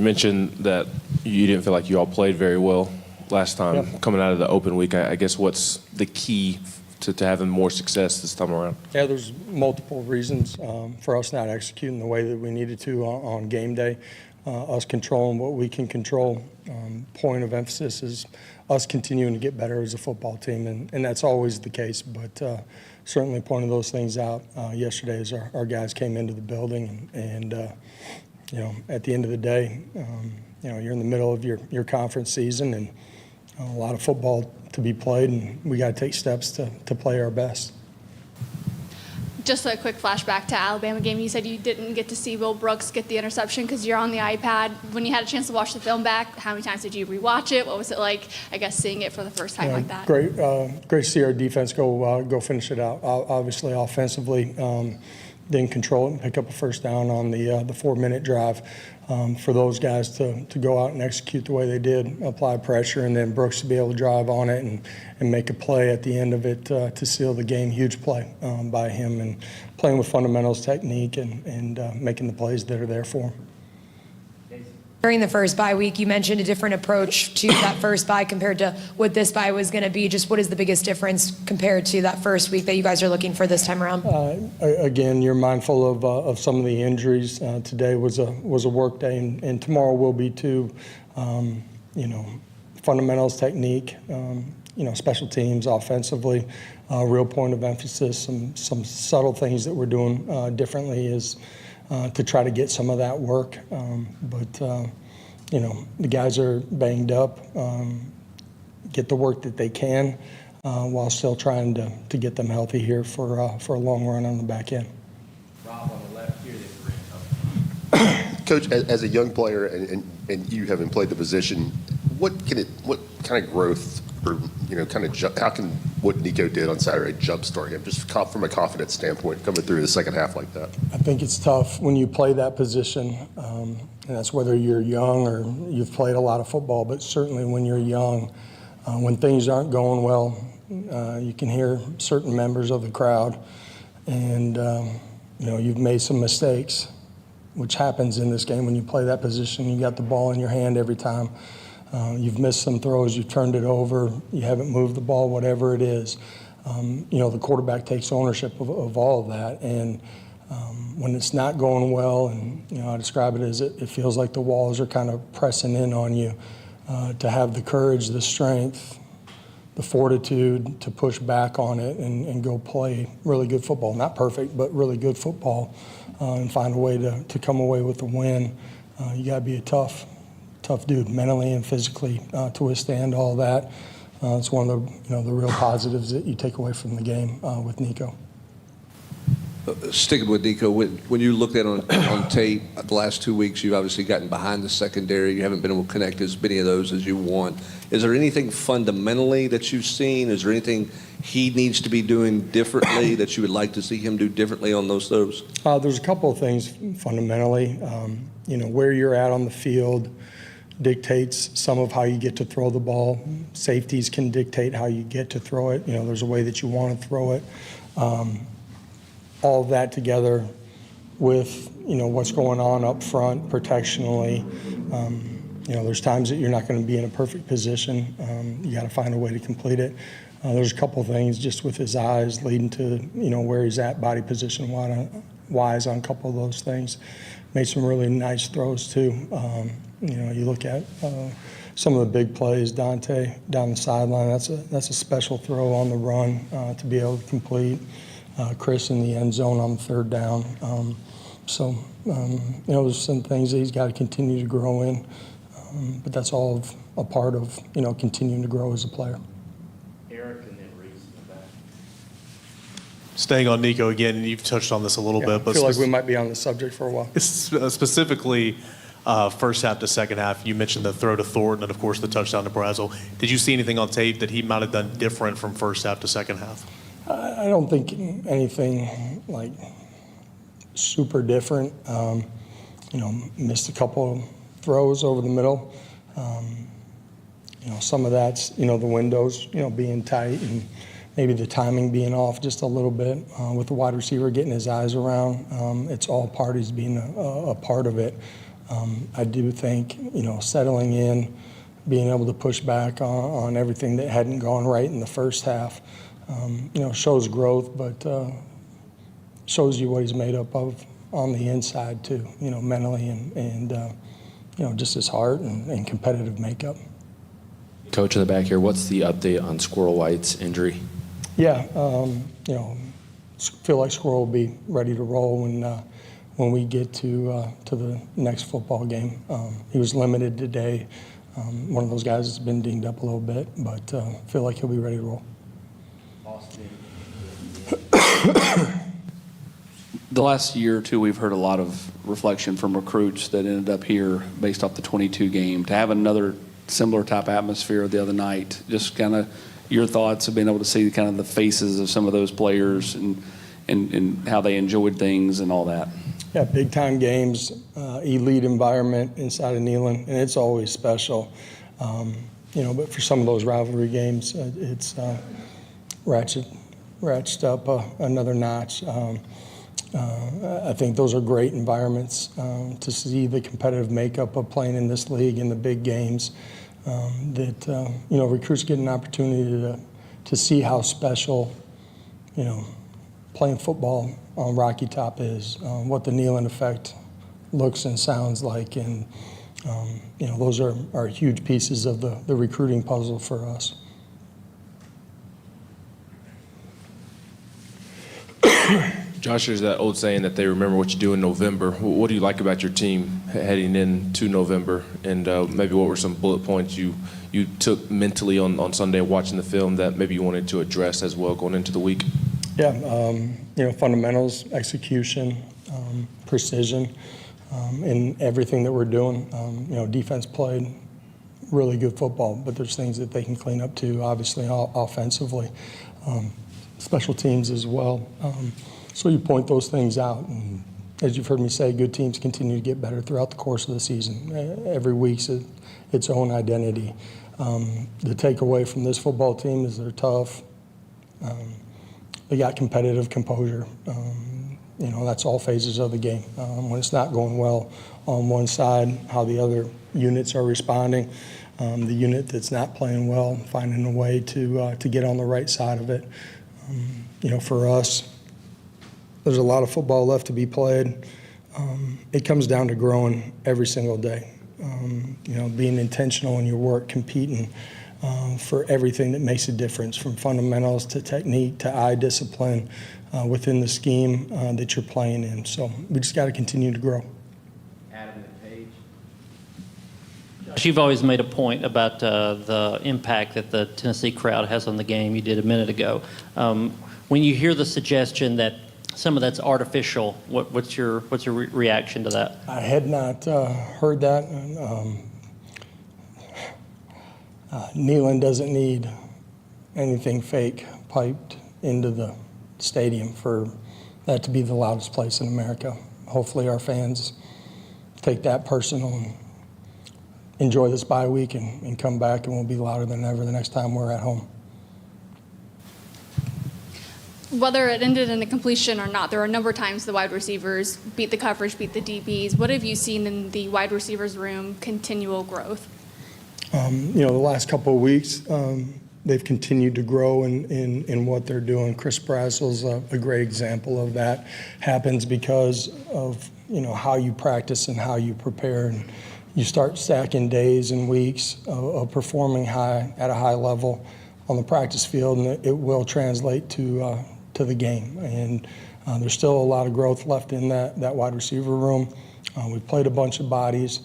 You mentioned that you didn't feel like you all played very well last time. Yep. Coming out of the open week, I guess what's the key to having more success this time around? Yeah, there's multiple reasons for us not executing the way that we needed to on game day. Us controlling what we can control. Point of emphasis is us continuing to get better as a football team, and that's always the case. But certainly pointing those things out yesterday as our guys came into the building, and you know, at the end of the day, you know, you're in the middle of your conference season, and a lot of football to be played, and we got to take steps to play our best. Just a quick flashback to Alabama game. You said you didn't get to see Will Brooks get the interception because you're on the iPad. When you had a chance to watch the film back, how many times did you rewatch it? What was it like, I guess, seeing it for the first time like that? Great to see our defense go finish it out. Obviously, offensively, didn't control it and pick up a first down on the 4-minute drive. For those guys to go out and execute the way they did, apply pressure, and then Brooks to be able to drive on it and make a play at the end of it to seal the game. Huge play by him, and playing with fundamentals, technique, and making the plays that are there for him. During the first bye week, you mentioned a different approach to that first bye compared to what this bye was going to be. Just what is the biggest difference compared to that first week that you guys are looking for this time around? Again, you're mindful of some of the injuries. Today was a work day, and tomorrow will be too. You know, fundamentals, technique, you know, special teams, offensively, real point of emphasis. Some subtle things that we're doing differently is to try to get some of that work. But you know, the guys are banged up. Get the work that they can while still trying to get them healthy here for a long run on the back end. Rob on the left here. Coach, as a young player, and you having played the position, what kind of growth, or you know, how can what Nico did on Saturday jumpstart him, just from a confidence standpoint, coming through the second half like that? I think it's tough when you play that position, and that's whether you're young or you've played a lot of football. But certainly when you're young, when things aren't going well, you can hear certain members of the crowd, and you know, you've made some mistakes, which happens in this game when you play that position. You got the ball in your hand every time. You've missed some throws, you've turned it over, you haven't moved the ball, whatever it is. You know, the quarterback takes ownership of all of that. And when it's not going well, and you know, I describe it as it feels like the walls are kind of pressing in on you, to have the courage, the strength, the fortitude to push back on it and go play really good football. Not perfect, but really good football, and find a way to come away with a win. You got to be a tough dude, mentally and physically, to withstand all that. It's one of the real positives that you take away from the game with Nico. Sticking with Nico, when you looked at on tape the last 2 weeks, you've obviously gotten behind the secondary. You haven't been able to connect as many of those as you want. Is there anything fundamentally that you've seen? Is there anything he needs to be doing differently that you would like to see him do differently on those throws? There's a couple of things fundamentally. You know, where you're at on the field dictates some of how you get to throw the ball. Safeties can dictate how you get to throw it. You know, there's a way that you want to throw it. All of that together with, you know, what's going on up front protectionally. You know, there's times that you're not going to be in a perfect position. You got to find a way to complete it. There's a couple of things just with his eyes leading to, you know, where he's at body position wise on a couple of those things. Made some really nice throws too. You know, you look at some of the big plays, Dante down the sideline, that's a special throw on the run to be able to complete. Chris in the end zone on the third down. You know, there's some things that he's got to continue to grow in, but that's all a part of, you know, continuing to grow as a player. Eric and then Reese in the back. Staying on Nico again, and you've touched on this a little bit, but I feel like we might be on the subject for a while. Specifically, first half to second half, you mentioned the throw to Thornton and, of course, the touchdown to Brazel. Did you see anything on tape that he might have done different from first half to second half? I don't think anything like super different. You know, missed a couple of throws over the middle. You know, some of that's, you know, the windows, you know, being tight and maybe the timing being off just a little bit with the wide receiver getting his eyes around. It's all parties being a part of it. I do think, settling in, being able to push back on everything that hadn't gone right in the first half, shows growth, but shows you what he's made up of on the inside too, mentally and just his heart and competitive makeup. Coach in the back here, what's the update on Squirrel White's injury? Yeah, feel like Squirrel will be ready to roll when we get to the next football game. He was limited today. One of those guys that's been dinged up a little bit, but feel like he'll be ready to roll. The last year or two, we've heard a lot of reflection from recruits that ended up here based off the 22 game. To have another similar type atmosphere the other night, just kind of your thoughts of being able to see kind of the faces of some of those players and how they enjoyed things and all that. Yeah, big time games, elite environment inside of Neyland, and it's always special. But for some of those rivalry games, it's ratcheted up another notch. I think those are great environments to see the competitive makeup of playing in this league in the big games. That recruits get an opportunity to see how special, playing football on Rocky Top is, what the Neyland effect looks and sounds like, and those are huge pieces of the recruiting puzzle for us. Josh, there's that old saying that they remember what you do in November. What do you like about your team heading into November? And maybe what were some bullet points you took mentally on Sunday watching the film that maybe you wanted to address as well going into the week? Yeah, fundamentals, execution, precision in everything that we're doing. Defense played really good football, but there's things that they can clean up too, obviously, offensively. Special teams as well. So you point those things out. And as you've heard me say, good teams continue to get better throughout the course of the season. Every week's its own identity. The takeaway from this football team is they're tough. They got competitive composure. That's all phases of the game. When it's not going well on one side, how the other units are responding. The unit that's not playing well, finding a way to get on the right side of it. For us, there's a lot of football left to be played. It comes down to growing every single day. Being intentional in your work, competing for everything that makes a difference, from fundamentals to technique to eye discipline within the scheme that you're playing in. So we just got to continue to grow. Adam and Paige. You've always made a point about the impact that the Tennessee crowd has on the game. You did a minute ago. When you hear the suggestion that some of that's artificial, what's your reaction to that? I had not heard that. Neyland doesn't need anything fake piped into the stadium for that to be the loudest place in America. Hopefully our fans take that personal and enjoy this bye week and come back, and we'll be louder than ever the next time we're at home. Whether it ended in a completion or not, there are a number of times the wide receivers beat the coverage, beat the DBs. What have you seen in the wide receivers room continual growth? The last couple of weeks, they've continued to grow in what they're doing. Chris Brazel's a great example of that. Happens because of how you practice and how you prepare, and you start stacking days and weeks of performing at a high level on the practice field, and it will translate to the game. And there's still a lot of growth left in that wide receiver room. We've played a bunch of bodies.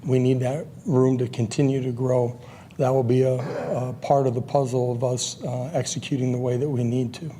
We need that room to continue to grow. That will be a part of the puzzle of us executing the way that we need to.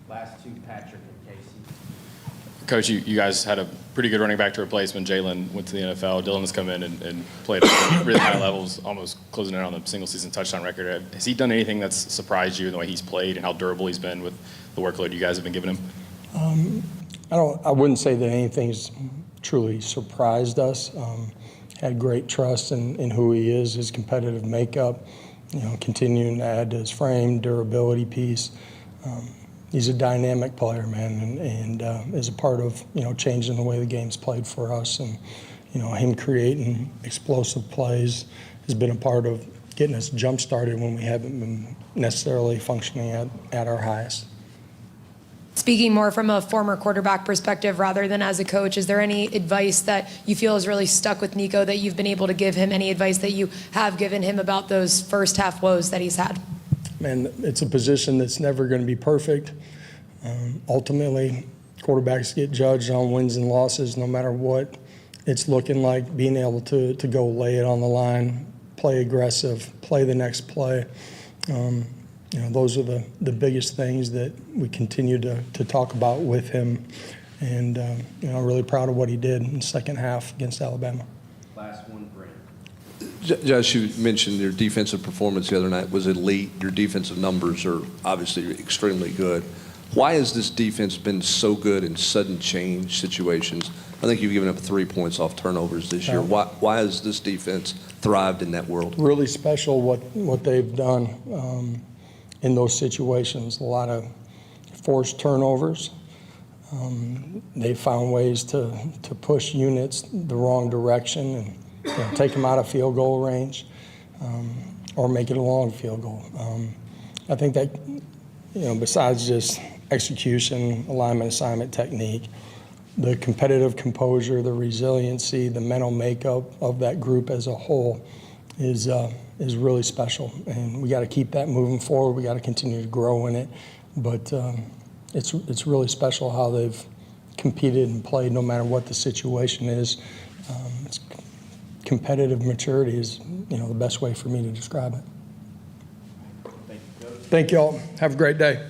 Last two, Patrick and Casey. Coach, you guys had a pretty good running back to replace when Jalen went to the NFL. Dylan's come in and played at really high levels, almost closing in on the single-season touchdown record. Has he done anything that's surprised you in the way he's played and how durable he's been with the workload you guys have been giving him? I wouldn't say that anything's truly surprised us. Had great trust in who he is, his competitive makeup, continuing to add to his frame, durability piece. he's a dynamic player, man, and is a part of, changing the way the game's played for us. And, him creating explosive plays has been a part of getting us jump-started when we haven't been necessarily functioning at our highest. Speaking more from a former quarterback perspective rather than as a coach, is there any advice that you feel has really stuck with Nico that you've been able to give him? Any advice that you have given him about those first half woes that he's had? Man, it's a position that's never going to be perfect. Ultimately, quarterbacks get judged on wins and losses no matter what it's looking like. Being able to go lay it on the line, play aggressive, play the next play. Those are the biggest things that we continue to talk about with him. And, really proud of what he did in the second half against Alabama. Last one, Brent. Josh, you mentioned your defensive performance the other night was elite. Your defensive numbers are obviously extremely good. Why has this defense been so good in sudden change situations? I think you've given up 3 points off turnovers this year. Why has this defense thrived in that world? Really special what they've done in those situations. A lot of forced turnovers. They found ways to push units the wrong direction and take them out of field goal range or make it a long field goal. I think that, besides just execution, alignment, assignment, technique, the competitive composure, the resiliency, the mental makeup of that group as a whole is really special. And we got to keep that moving forward. We got to continue to grow in it. But it's really special how they've competed and played no matter what the situation is. It's competitive maturity is, the best way for me to describe it. Thank you, Coach. Thank you all. Have a great day.